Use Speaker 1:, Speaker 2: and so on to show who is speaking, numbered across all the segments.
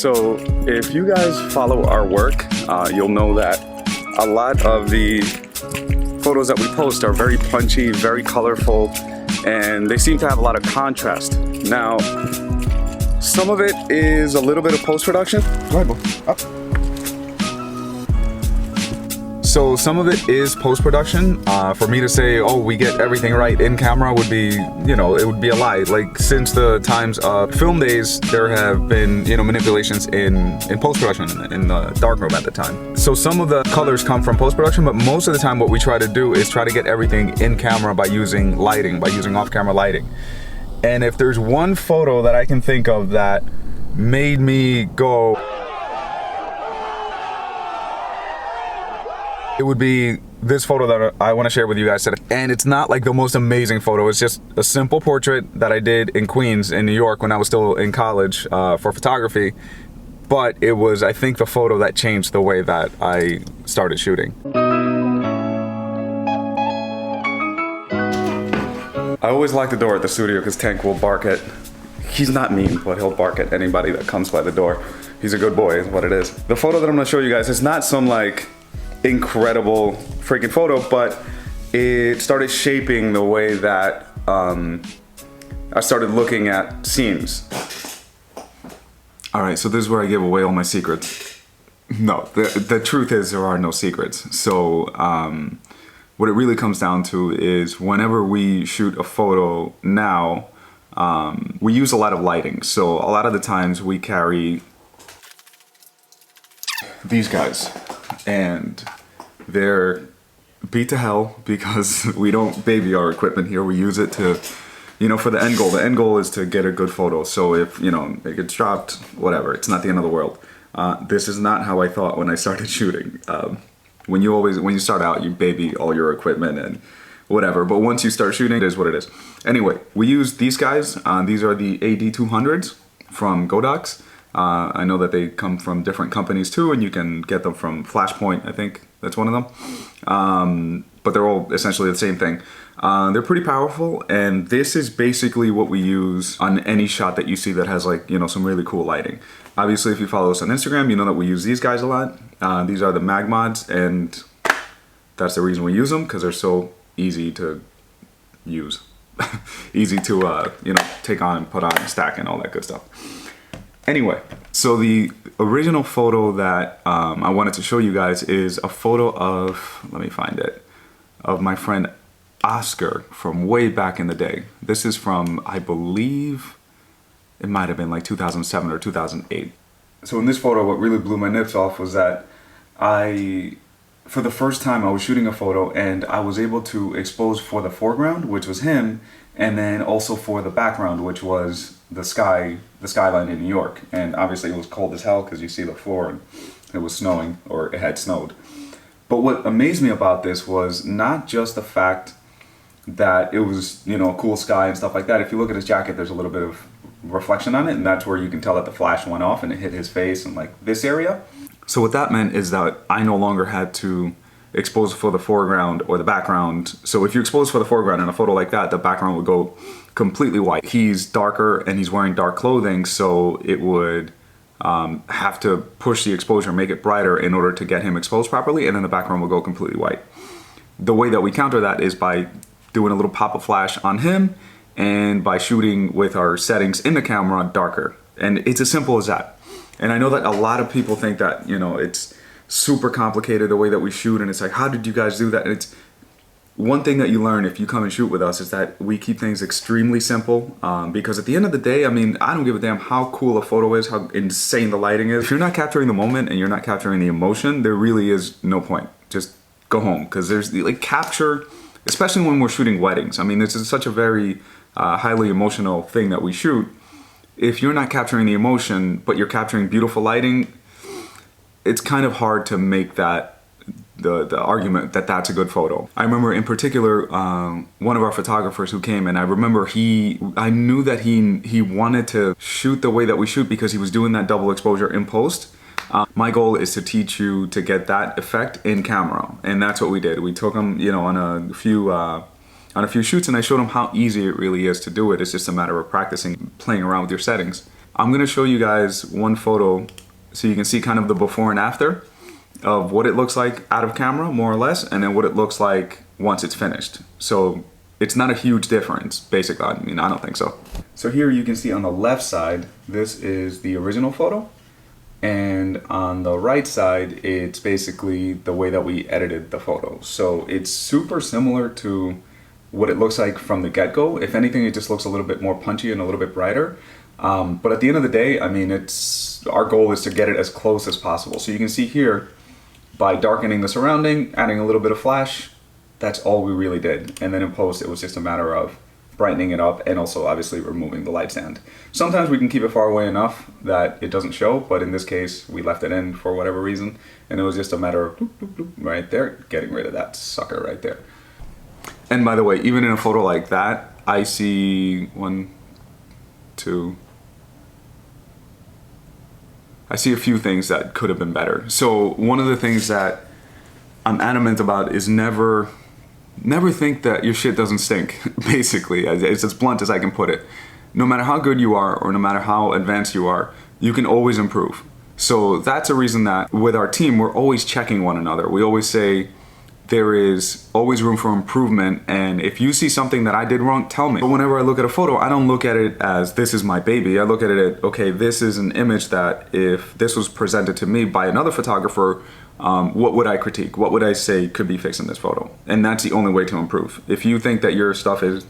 Speaker 1: So if you guys follow our work, you'll know that a lot of the photos that we post are very punchy, very colorful, and they seem to have a lot of contrast. Now, some of it is a little bit of post-production. Go ahead, boy. Up. So some of it is post-production. For me to say, oh, we get everything right in camera would be, it would be a lie. Like, since the times of film days, there have been, manipulations in post-production, in the darkroom at the time. So some of the colors come from post-production, but most of the time what we try to do is try to get everything in camera by using lighting, by using off-camera lighting. And if there's one photo that I can think of that made me go, it would be this photo that I want to share with you guys today. And it's not like the most amazing photo. It's just a simple portrait that I did in Queens, in New York, when I was still in college for photography. But it was, I think, the photo that changed the way that I started shooting. I always lock the door at the studio because Tank will bark at, he's not mean, but he'll bark at anybody that comes by the door. He's a good boy, is what it is. The photo that I'm gonna show you guys is not some like incredible freaking photo, but it started shaping the way that I started looking at scenes. All right, so this is where I give away all my secrets. No, the truth is there are no secrets. So what it really comes down to is whenever we shoot a photo now, we use a lot of lighting. So a lot of the times we carry these guys, and they're beat to hell because we don't baby our equipment here. We use it to, for the end goal. The end goal is to get a good photo. So if, it gets dropped, whatever, it's not the end of the world. This is not how I thought when I started shooting. When you start out, you baby all your equipment and whatever, but once you start shooting, it is what it is. Anyway, we use these guys. These are the AD200s from Godox. I know that they come from different companies too, and you can get them from Flashpoint, I think that's one of them. But they're all essentially the same thing. They're pretty powerful, and this is basically what we use on any shot that you see that has like, some really cool lighting. Obviously, if you follow us on Instagram, you know that we use these guys a lot. These are the mag mods, and that's the reason we use them, because they're so easy to use. Easy to, take on and put on and stack and all that good stuff. Anyway, so the original photo that I wanted to show you guys is a photo of, let me find it, of my friend Oscar from way back in the day. This is from, I believe, it might have been like 2007 or 2008. So in this photo, what really blew my nips off was that for the first time, I was shooting a photo and I was able to expose for the foreground, which was him, and then also for the background, which was the skyline in New York. And obviously it was cold as hell because you see the floor and it was snowing, or it had snowed. But what amazed me about this was not just the fact that it was, a cool sky and stuff like that. If you look at his jacket, there's a little bit of reflection on it, and that's where you can tell that the flash went off and it hit his face and like this area. So what that meant is that I no longer had to expose for the foreground or the background. So if you expose for the foreground in a photo like that, the background would go completely white. He's darker and he's wearing dark clothing, so it would have to push the exposure, make it brighter in order to get him exposed properly, and then the background will go completely white. The way that we counter that is by doing a little pop-up flash on him and by shooting with our settings in the camera darker. And it's as simple as that. And I know that a lot of people think that, it's super complicated the way that we shoot, and it's like, how did you guys do that? And it's one thing that you learn if you come and shoot with us is that we keep things extremely simple, because at the end of the day, I don't give a damn how cool a photo is, how insane the lighting is. If you're not capturing the moment and you're not capturing the emotion, there really is no point. Just go home, because there's like capture, especially when we're shooting weddings. This is such a very highly emotional thing that we shoot. If you're not capturing the emotion, but you're capturing beautiful lighting, it's kind of hard to make that the argument that that's a good photo. I remember in particular one of our photographers who came, and I remember I knew that he wanted to shoot the way that we shoot because he was doing that double exposure in post. My goal is to teach you to get that effect in camera, and that's what we did. We took him, on a few shoots, and I showed him how easy it really is to do it. It's just a matter of practicing, playing around with your settings. I'm gonna show you guys one photo so you can see kind of the before and after of what it looks like out of camera, more or less, and then what it looks like once it's finished. So it's not a huge difference, basically. I mean, I don't think so. So here you can see on the left side, this is the original photo. And on the right side, it's basically the way that we edited the photo. So it's super similar to what it looks like from the get-go. If anything, it just looks a little bit more punchy and a little bit brighter. But at the end of the day, I mean, our goal is to get it as close as possible. So you can see here, by darkening the surrounding, adding a little bit of flash, that's all we really did. And then in post, it was just a matter of brightening it up and also obviously removing the light stand. Sometimes we can keep it far away enough that it doesn't show, but in this case, we left it in for whatever reason. And it was just a matter of bloop, bloop, bloop, right there, getting rid of that sucker right there. And by the way, even in a photo like that, I see I see a few things that could have been better. So one of the things that I'm adamant about is never think that your shit doesn't stink, basically. It's as blunt as I can put it. No matter how good you are or no matter how advanced you are, you can always improve. So that's a reason that with our team, we're always checking one another. We always say there is always room for improvement, and if you see something that I did wrong, tell me. But whenever I look at a photo, I don't look at it as this is my baby. I look at it, okay, this is an image that if this was presented to me by another photographer, what would I critique? What would I say could be fixed in this photo? And that's the only way to improve. If you think that your stuff is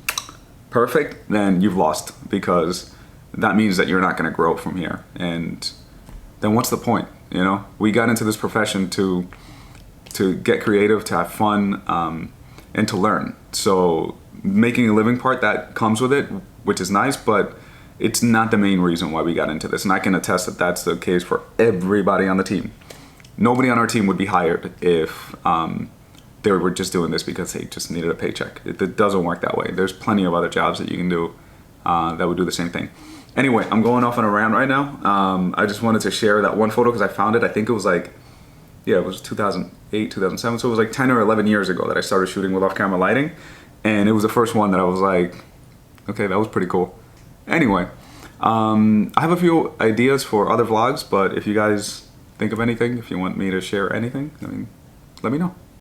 Speaker 1: perfect, then you've lost, because that means that you're not gonna grow from here. And then what's the point, you know? We got into this profession to get creative, to have fun, and to learn. So making a living part, that comes with it, which is nice, but it's not the main reason why we got into this. And I can attest that that's the case for everybody on the team. Nobody on our team would be hired if they were just doing this because they just needed a paycheck. It doesn't work that way. There's plenty of other jobs that you can do that would do the same thing. Anyway, I'm going off on a rant right now. I just wanted to share that one photo because I found it. I think it was like, yeah, it was 2008, 2007. So it was like 10 or 11 years ago that I started shooting with off-camera lighting. And it was the first one that I was like, okay, that was pretty cool. Anyway, I have a few ideas for other vlogs, but if you guys think of anything, if you want me to share anything, I mean, let me know.